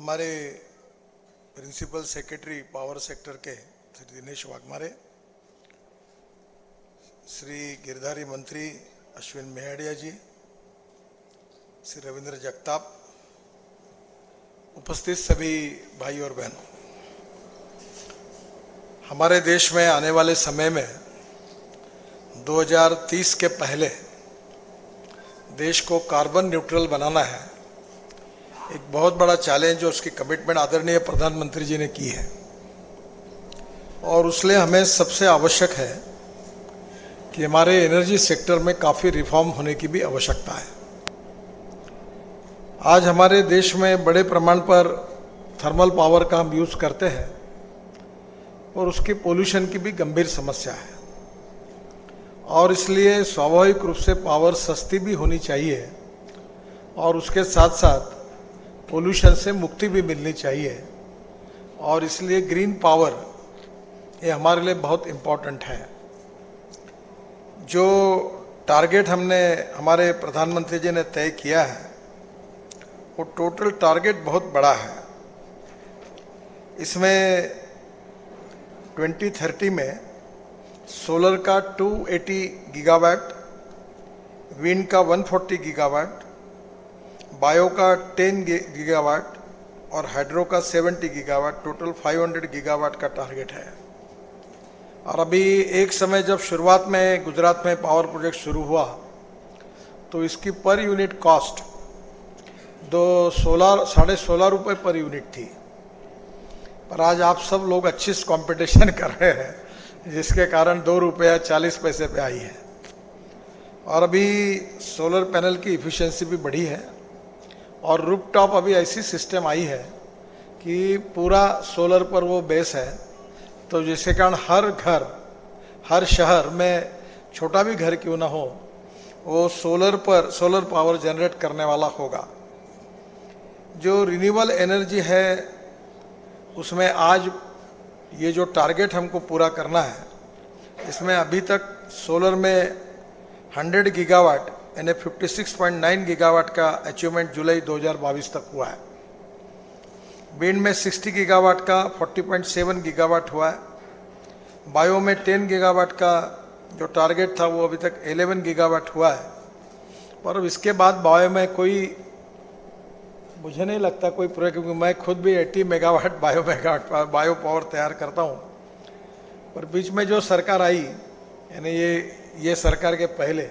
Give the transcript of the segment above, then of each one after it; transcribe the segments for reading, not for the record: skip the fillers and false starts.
हमारे principal secretary power sector के श्री दिनेश वाघमारे, श्री गिरधारी मंत्री अश्विन मेहड़िया जी, श्री रविंद्र जगताप, उपस्थित सभी भाई और बहनों, हमारे देश में आने वाले समय में 2030 के पहले देश को कार्बन न्यूट्रल बनाना है। एक बहुत बड़ा चैलेंज और उसकी कमिटमेंट आदरणीय प्रधानमंत्री जी ने की है और उसलिए हमें सबसे आवश्यक है कि हमारे एनर्जी सेक्टर में काफ़ी रिफॉर्म होने की भी आवश्यकता है। आज हमारे देश में बड़े प्रमाण पर थर्मल पावर का हम यूज़ करते हैं और उसकी पोल्यूशन की भी गंभीर समस्या है और इसलिए स्वाभाविक रूप से पावर सस्ती भी होनी चाहिए और उसके साथ साथ पोल्यूशन से मुक्ति भी मिलनी चाहिए और इसलिए ग्रीन पावर ये हमारे लिए बहुत इम्पोर्टेंट है। जो टारगेट हमने हमारे प्रधानमंत्री जी ने तय किया है वो टोटल टारगेट बहुत बड़ा है। इसमें 2030 में सोलर का 280 गीगावाट, विंड का 140 गीगावाट, बायो का 10 गीगावाट और हाइड्रो का 70 गीगावाट, टोटल 500 गीगावाट का टारगेट है। और अभी एक समय जब शुरुआत में गुजरात में पावर प्रोजेक्ट शुरू हुआ तो इसकी पर यूनिट कॉस्ट 16.5 रुपये पर यूनिट थी, पर आज आप सब लोग अच्छी कंपटीशन कर रहे हैं जिसके कारण 2 रुपया 40 पैसे पे आई है। और अभी सोलर पैनल की इफिशिएंसी भी बढ़ी है और रूफटॉप अभी ऐसी सिस्टम आई है कि पूरा सोलर पर वो बेस है, तो जिसके कारण हर घर, हर शहर में छोटा भी घर क्यों ना हो वो सोलर पावर जनरेट करने वाला होगा। जो रिन्यूएबल एनर्जी है उसमें आज ये जो टारगेट हमको पूरा करना है, इसमें अभी तक सोलर में 100 गीगावाट यानी 56.9 गीगावाट का अचीवमेंट जुलाई 2022 तक हुआ है। विंड में 60 गीगावाट का 40.7 गीगावाट हुआ है। बायो में 10 गीगावाट का जो टारगेट था वो अभी तक 11 गीगावाट हुआ है। पर अब इसके बाद बायो में कोई, मुझे नहीं लगता कोई पूरा, क्योंकि मैं खुद भी 80 मेगावाट बायो पावर तैयार करता हूँ। पर बीच में जो सरकार आई यानी ये सरकार के पहले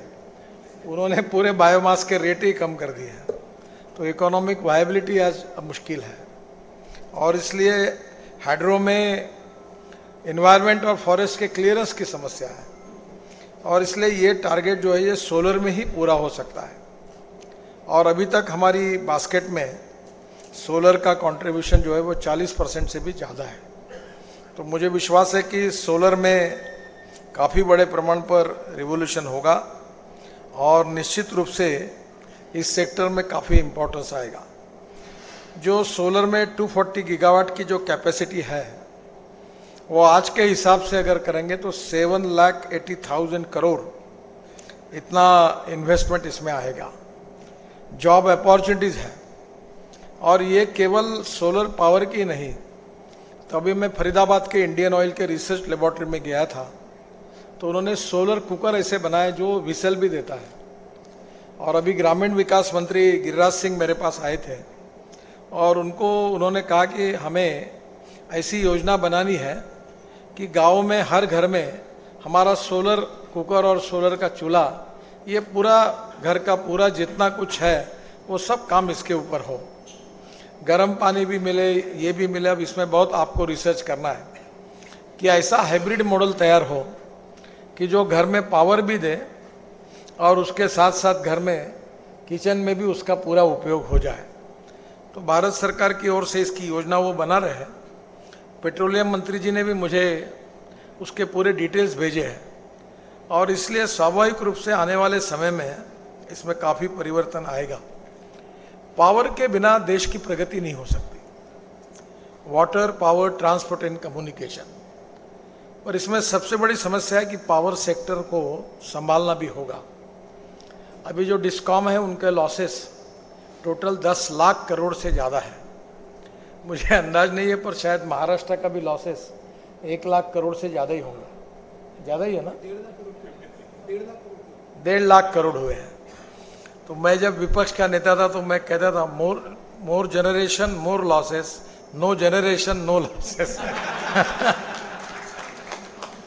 उन्होंने पूरे बायोमास के रेट ही कम कर दिए हैं, तो इकोनॉमिक वायबिलिटी आज अब मुश्किल है और इसलिए हाइड्रो में एनवायरनमेंट और फॉरेस्ट के क्लियरेंस की समस्या है और इसलिए ये टारगेट जो है ये सोलर में ही पूरा हो सकता है। और अभी तक हमारी बास्केट में सोलर का कंट्रीब्यूशन जो है वो 40% से भी ज़्यादा है। तो मुझे विश्वास है कि सोलर में काफ़ी बड़े प्रमाण पर रिवोल्यूशन होगा और निश्चित रूप से इस सेक्टर में काफ़ी इम्पोर्टेंस आएगा। जो सोलर में 240 गीगावाट की जो कैपेसिटी है वो आज के हिसाब से अगर करेंगे तो 7,80,000 करोड़ इतना इन्वेस्टमेंट इसमें आएगा। जॉब अपॉर्चुनिटीज़ है और ये केवल सोलर पावर की नहीं। तो अभी मैं फरीदाबाद के इंडियन ऑयल के रिसर्च लेबोरेटरी में गया था, तो उन्होंने सोलर कुकर ऐसे बनाए जो विसल भी देता है। और अभी ग्रामीण विकास मंत्री गिरिराज सिंह मेरे पास आए थे और उन्होंने कहा कि हमें ऐसी योजना बनानी है कि गाँव में हर घर में हमारा सोलर कुकर और सोलर का चूल्हा, ये पूरा घर का पूरा जितना कुछ है वो सब काम इसके ऊपर हो। गर्म पानी भी मिले, ये भी मिले। अब इसमें बहुत आपको रिसर्च करना है कि ऐसा हाइब्रिड मॉडल तैयार हो कि जो घर में पावर भी दे और उसके साथ साथ घर में किचन में भी उसका पूरा उपयोग हो जाए। तो भारत सरकार की ओर से इसकी योजना वो बना रहे हैं। पेट्रोलियम मंत्री जी ने भी मुझे उसके पूरे डिटेल्स भेजे हैं और इसलिए स्वाभाविक रूप से आने वाले समय में इसमें काफ़ी परिवर्तन आएगा। पावर के बिना देश की प्रगति नहीं हो सकती। Water, power, transport and communication, और इसमें सबसे बड़ी समस्या है कि पावर सेक्टर को संभालना भी होगा। अभी जो डिस्कॉम है उनके लॉसेस टोटल 10 लाख करोड़ से ज़्यादा है मुझे अंदाज नहीं है, पर शायद महाराष्ट्र का भी लॉसेस 1 लाख करोड़ से ज़्यादा ही होंगे, ज़्यादा ही है ना, 1.5 लाख करोड़ हुए हैं। तो मैं जब विपक्ष का नेता था तो मैं कहता था more generation more losses, no generation no losses.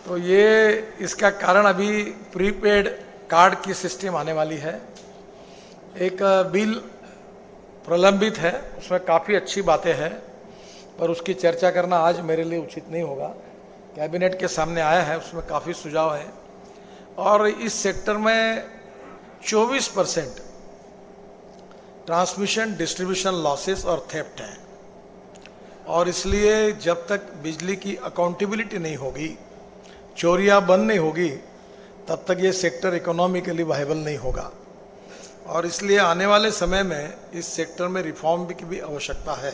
तो ये इसका कारण अभी प्रीपेड कार्ड की सिस्टम आने वाली है। एक बिल प्रलंबित है, उसमें काफ़ी अच्छी बातें हैं, पर उसकी चर्चा करना आज मेरे लिए उचित नहीं होगा। कैबिनेट के सामने आया है, उसमें काफ़ी सुझाव हैं और इस सेक्टर में 24% ट्रांसमिशन डिस्ट्रीब्यूशन लॉसेस और थेफ्ट है, और इसलिए जब तक बिजली की अकाउंटेबिलिटी नहीं होगी, चोरियां बंद नहीं होगी, तब तक ये सेक्टर इकोनॉमिकली वायबल नहीं होगा। और इसलिए आने वाले समय में इस सेक्टर में रिफॉर्म की भी आवश्यकता है।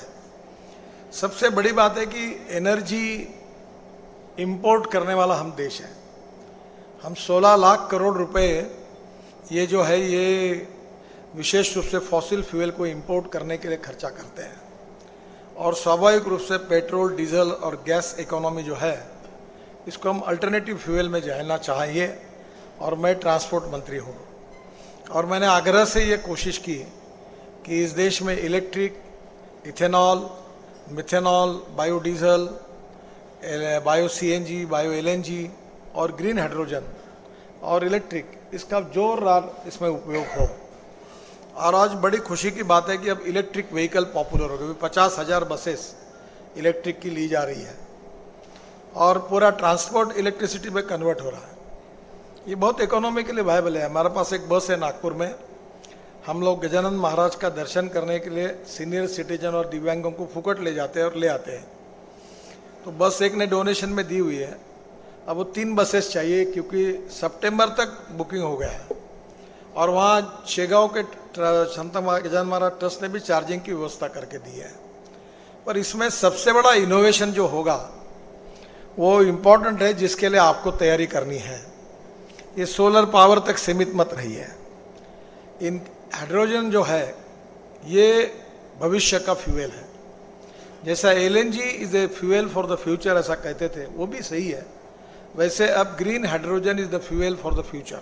सबसे बड़ी बात है कि एनर्जी इंपोर्ट करने वाला हम देश हैं। हम 16 लाख करोड़ रुपए ये जो है ये विशेष रूप से फॉसिल फ्यूल को इंपोर्ट करने के लिए खर्चा करते हैं, और स्वाभाविक रूप से पेट्रोल, डीजल और गैस इकोनॉमी जो है इसको हम अल्टरनेटिव फ्यूल में जाना चाहिए। और मैं ट्रांसपोर्ट मंत्री हूँ और मैंने आग्रह से ये कोशिश की कि इस देश में electric, ethanol, methanol, biodiesel, bio CNG, bio LNG और ग्रीन हाइड्रोजन और इलेक्ट्रिक, इसका जोरदार इसमें उपयोग हो। और आज बड़ी खुशी की बात है कि अब इलेक्ट्रिक व्हीकल पॉपुलर हो गए। 50,000 बसेस इलेक्ट्रिक की ली जा रही है और पूरा ट्रांसपोर्ट इलेक्ट्रिसिटी में कन्वर्ट हो रहा है। ये बहुत इकोनॉमिकली वायबल है। हमारे पास एक बस है नागपुर में, हम लोग गजानन महाराज का दर्शन करने के लिए सीनियर सिटीजन और दिव्यांगों को फुकट ले जाते हैं और ले आते हैं। तो बस एक ने डोनेशन में दी हुई है, अब वो 3 बसेस चाहिए क्योंकि सितंबर तक बुकिंग हो गया है। और वहाँ शेगांव के संत गजानन महाराज ट्रस्ट ने भी चार्जिंग की व्यवस्था करके दी है। पर इसमें सबसे बड़ा इनोवेशन जो होगा वो इम्पोर्टेंट है, जिसके लिए आपको तैयारी करनी है। ये सोलर पावर तक सीमित मत रहिए। इन हाइड्रोजन जो है ये भविष्य का फ्यूल है। जैसा LNG is a fuel for the future ऐसा कहते थे, वो भी सही है। वैसे अब green hydrogen is the fuel for the future.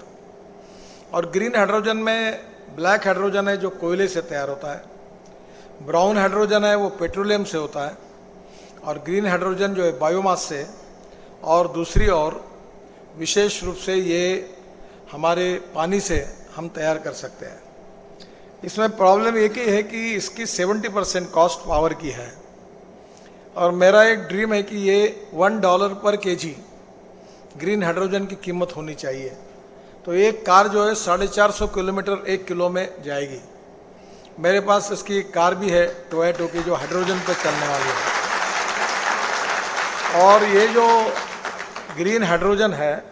और ग्रीन हाइड्रोजन में ब्लैक हाइड्रोजन है जो कोयले से तैयार होता है, ब्राउन हाइड्रोजन है वो पेट्रोलियम से होता है, और ग्रीन हाइड्रोजन जो है बायोमास से, और दूसरी ओर विशेष रूप से ये हमारे पानी से हम तैयार कर सकते हैं। इसमें प्रॉब्लम एक ही है कि इसकी 70% कॉस्ट पावर की है, और मेरा एक ड्रीम है कि ये $1 पर केजी ग्रीन हाइड्रोजन की कीमत होनी चाहिए। तो एक कार जो है 450 किलोमीटर 1 किलो में जाएगी। मेरे पास इसकी एक कार भी है टोयोटा की जो हाइड्रोजन पर चलने वाली है। और ये जो ग्रीन हाइड्रोजन है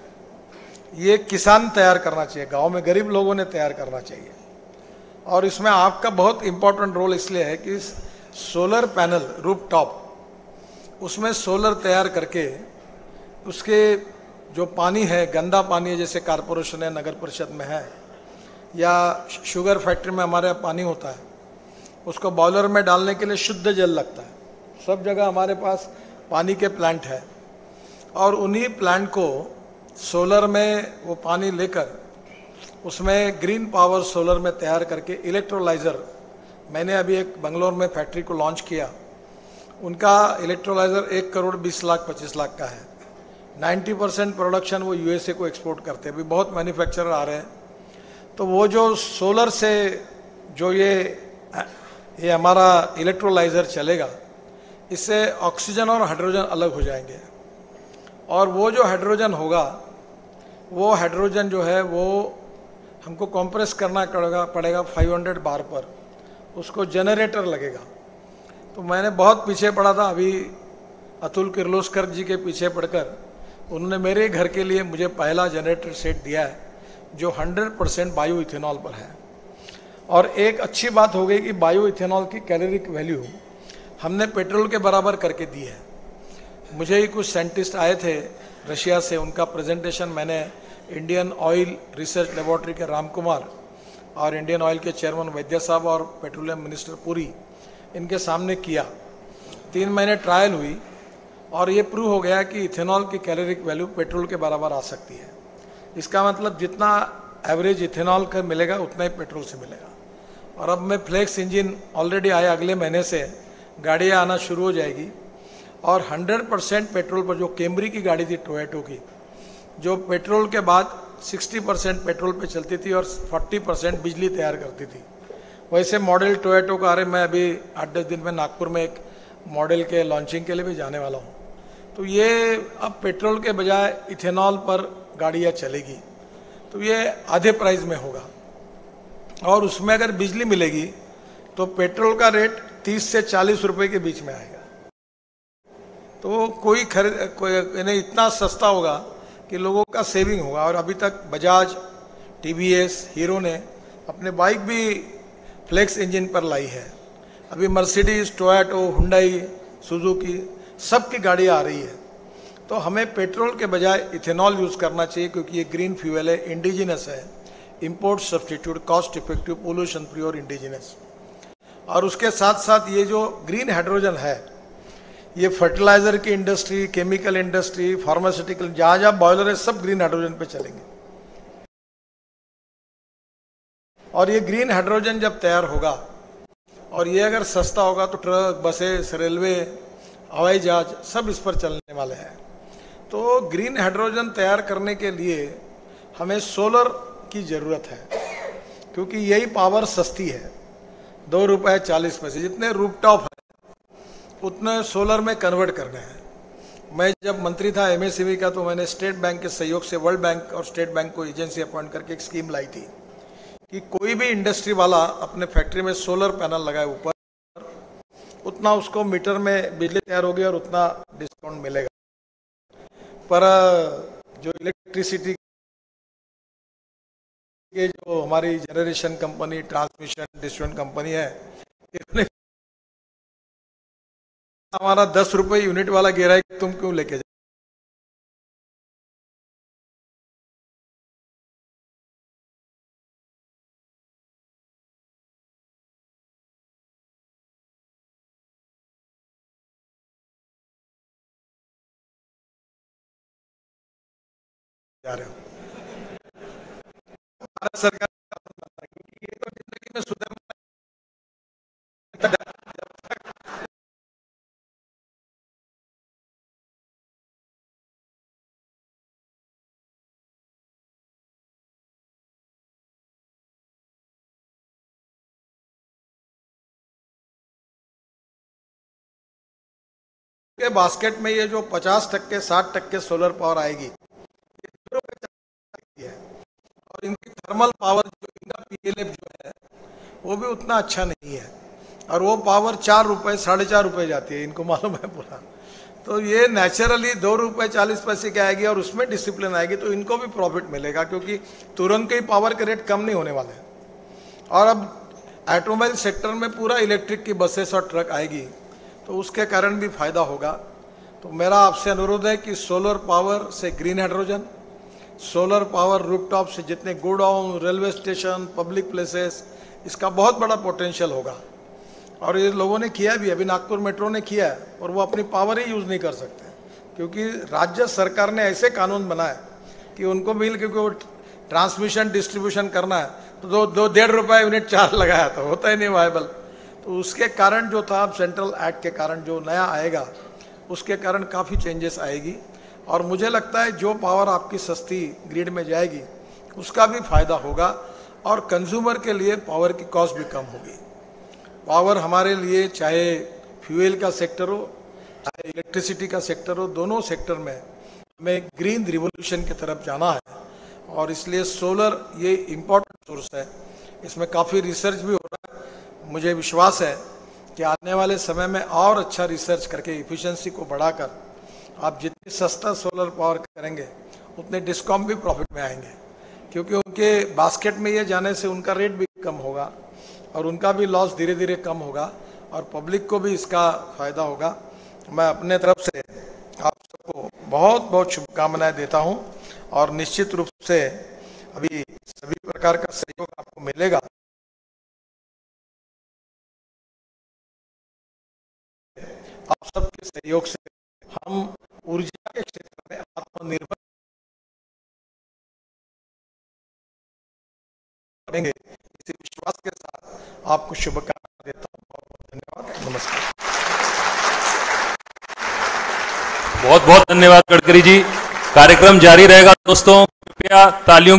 ये किसान तैयार करना चाहिए, गांव में गरीब लोगों ने तैयार करना चाहिए। और इसमें आपका बहुत इंपॉर्टेंट रोल इसलिए है कि सोलर पैनल रूफटॉप, उसमें सोलर तैयार करके उसके जो पानी है, गंदा पानी है, जैसे कॉरपोरेशन है, नगर परिषद में है, या शुगर फैक्ट्री में हमारे यहाँ पानी होता है, उसको बॉयलर में डालने के लिए शुद्ध जल लगता है। सब जगह हमारे पास पानी के प्लांट है, और उन्हीं प्लांट को सोलर में वो पानी लेकर उसमें ग्रीन पावर सोलर में तैयार करके इलेक्ट्रोलाइज़र, मैंने अभी एक बंगलोर में फैक्ट्री को लॉन्च किया, उनका इलेक्ट्रोलाइज़र 1 करोड़ 20 लाख 25 लाख का है। 90% प्रोडक्शन वो यूएसए को एक्सपोर्ट करते हैं। अभी बहुत मैन्युफैक्चरर आ रहे हैं। तो वो जो सोलर से जो ये हमारा इलेक्ट्रोलाइज़र चलेगा, इससे ऑक्सीजन और हाइड्रोजन अलग हो जाएंगे, और वो जो हाइड्रोजन होगा वो हाइड्रोजन जो है वो हमको कंप्रेस करना पड़ेगा 500 बार पर, उसको जनरेटर लगेगा। तो मैंने बहुत पीछे पड़ा था, अभी अतुल किर्लोस्कर जी के पीछे पड़कर उन्होंने मेरे घर के लिए मुझे पहला जनरेटर सेट दिया है जो 100% बायो इथेनॉल पर है। और एक अच्छी बात हो गई कि बायो इथेनॉल की कैलोरिक वैल्यू हमने पेट्रोल के बराबर करके दी है। मुझे ही कुछ साइंटिस्ट आए थे रशिया से, उनका प्रेजेंटेशन मैंने इंडियन ऑयल रिसर्च लेबोरेटरी के राम कुमार और इंडियन ऑयल के चेयरमैन वैद्य साहब और पेट्रोलियम मिनिस्टर पुरी, इनके सामने किया। 3 महीने ट्रायल हुई और ये प्रूव हो गया कि इथेनॉल की कैलोरिक वैल्यू पेट्रोल के बराबर आ सकती है। इसका मतलब जितना एवरेज इथेनॉल का मिलेगा उतना ही पेट्रोल से मिलेगा। और अब में फ्लेक्स इंजन ऑलरेडी आया, अगले महीने से गाड़ियाँ आना शुरू हो जाएगी और 100% पेट्रोल पर, जो कैमरी की गाड़ी थी टोयोटो की, जो पेट्रोल के बाद 60% पेट्रोल पे चलती थी और 40% बिजली तैयार करती थी, वैसे मॉडल टोयोटो का आ रहे। मैं अभी 8-10 दिन में नागपुर में एक मॉडल के लॉन्चिंग के लिए भी जाने वाला हूँ। तो ये अब पेट्रोल के बजाय इथेनॉल पर गाड़ियाँ चलेगी, तो ये आधे प्राइस में होगा और उसमें अगर बिजली मिलेगी तो पेट्रोल का रेट 30 से 40 रुपए के बीच में आएगा। तो कोई इतना सस्ता होगा कि लोगों का सेविंग होगा। और अभी तक बजाज, टीवीएस, हीरो ने अपने बाइक भी फ्लेक्स इंजन पर लाई है। अभी मर्सिडीज, टोयोटो, हुंडई, सुजुकी सब की गाड़ी आ रही है। तो हमें पेट्रोल के बजाय इथेनॉल यूज़ करना चाहिए, क्योंकि ये ग्रीन फ्यूल है, इंडिजिनस है, import substitute, cost effective, pollution free और इंडिजिनस। और उसके साथ साथ ये जो ग्रीन हाइड्रोजन है, ये फर्टिलाइजर की इंडस्ट्री, केमिकल इंडस्ट्री, फार्मास्यूटिकल, जहाँ जहाँ बॉयलर है सब ग्रीन हाइड्रोजन पे चलेंगे। और ये ग्रीन हाइड्रोजन जब तैयार होगा और ये अगर सस्ता होगा तो ट्रक, बसेस, रेलवे, हवाई जहाज सब इस पर चलने वाले हैं। तो ग्रीन हाइड्रोजन तैयार करने के लिए हमें सोलर की ज़रूरत है, क्योंकि यही पावर सस्ती है। 2 रुपये 40 पैसे जितने रूफटॉप है उतने सोलर में कन्वर्ट करने हैं। मैं जब मंत्री था एमएसएमई का, तो मैंने स्टेट बैंक के सहयोग से वर्ल्ड बैंक और स्टेट बैंक को एजेंसी अपॉइंट करके एक स्कीम लाई थी कि कोई भी इंडस्ट्री वाला अपने फैक्ट्री में सोलर पैनल लगाए ऊपर, उतना उसको मीटर में बिजली तैयार होगी और उतना डिस्काउंट मिलेगा। पर जो इलेक्ट्रिसिटी के जो हमारी generation company, transmission distribution company है, इन्होंने हमारा 10 रुपये यूनिट वाला गिरा है, तुम क्यों लेके जाओ। जा रहे हो भारत सरकार, ये तो जिंदगी में सुधर के बास्केट में ये जो 50%, 60% सोलर पावर आएगी, है। और इनकी थर्मल पावर, जो इनका पीएलएफ जो है वो भी उतना अच्छा नहीं है, और वो पावर 4 रुपये 4.5 रुपये जाती है, इनको मालूम है पूरा। तो ये नेचुरली 2 रुपये 40 पैसे की आएगी और उसमें डिसिप्लिन आएगी, तो इनको भी प्रॉफिट मिलेगा, क्योंकि तुरंत के पावर के रेट कम नहीं होने वाले हैं। और अब ऑटोमोबाइल सेक्टर में पूरा इलेक्ट्रिक की बसेस और ट्रक आएगी, तो उसके कारण भी फायदा होगा। तो मेरा आपसे अनुरोध है कि सोलर पावर से green hydrogen, solar power rooftop से जितने godown, railway station, public places, इसका बहुत बड़ा पोटेंशियल होगा। और ये लोगों ने किया भी, अभी नागपुर मेट्रो ने किया है, और वो अपनी पावर ही यूज़ नहीं कर सकते, क्योंकि राज्य सरकार ने ऐसे कानून बनाए कि उनको मिल, क्योंकि वो ट्रांसमिशन डिस्ट्रीब्यूशन करना है तो 2-1.5 रुपये यूनिट चार्ज लगाया, तो होता ही नहीं वायबल। तो उसके कारण जो था, अब सेंट्रल एक्ट के कारण जो नया आएगा, उसके कारण काफ़ी चेंजेस आएगी। और मुझे लगता है जो पावर आपकी सस्ती ग्रिड में जाएगी उसका भी फायदा होगा, और कंज्यूमर के लिए पावर की कॉस्ट भी कम होगी। पावर हमारे लिए, चाहे फ्यूल का सेक्टर हो, चाहे इलेक्ट्रिसिटी का सेक्टर हो, दोनों सेक्टर में हमें ग्रीन रिवोल्यूशन की तरफ जाना है। और इसलिए सोलर ये इम्पोर्टेंट सोर्स है, इसमें काफ़ी रिसर्च भी हो रहा है। मुझे विश्वास है कि आने वाले समय में और अच्छा रिसर्च करके इफिशिएंसी को बढ़ाकर आप जितनी सस्ता सोलर पावर करेंगे उतने डिस्कॉम भी प्रॉफिट में आएंगे, क्योंकि उनके बास्केट में ये जाने से उनका रेट भी कम होगा और उनका भी लॉस धीरे धीरे कम होगा, और पब्लिक को भी इसका फायदा होगा। मैं अपने तरफ से आप सबको बहुत बहुत शुभकामनाएं देता हूं, और निश्चित रूप से अभी सभी प्रकार का सहयोग आपको मिलेगा। आप सबके सहयोग से हम ऊर्जा के क्षेत्र में आत्मनिर्भर बनेंगे, इसी विश्वास के साथ आपको शुभकामनाएं देता हूं। बहुत बहुत धन्यवाद, नमस्कार। बहुत बहुत धन्यवाद गडकरी जी। कार्यक्रम जारी रहेगा दोस्तों, कृपया तालियों